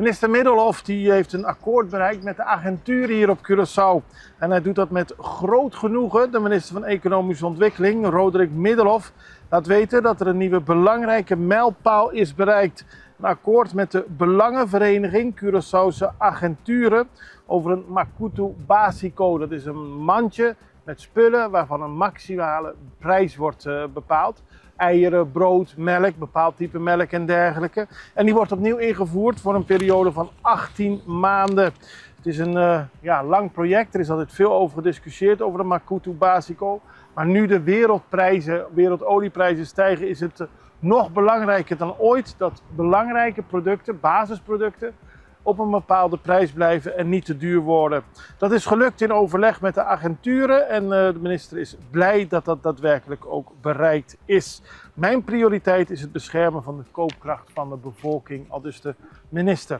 Minister Middelhoff die heeft een akkoord bereikt met de agenturen hier op Curaçao. En hij doet dat met groot genoegen. De minister van Economische Ontwikkeling, Roderick Middelhoff, laat weten dat er een nieuwe belangrijke mijlpaal is bereikt. Een akkoord met de Belangenvereniging Curaçaose Agenturen over een Makutu Basico. Dat is een mandje met spullen waarvan een maximale prijs wordt bepaald. Eieren, brood, melk, bepaald type melk en dergelijke. En die wordt opnieuw ingevoerd voor een periode van 18 maanden. Het is een lang project. Er is altijd veel over gediscussieerd over de Makutu Basico. Maar nu de wereldolieprijzen stijgen, is het nog belangrijker dan ooit dat belangrijke producten, basisproducten, op een bepaalde prijs blijven en niet te duur worden. Dat is gelukt in overleg met de agenturen en de minister is blij dat dat daadwerkelijk ook bereikt is. Mijn prioriteit is het beschermen van de koopkracht van de bevolking, aldus de minister.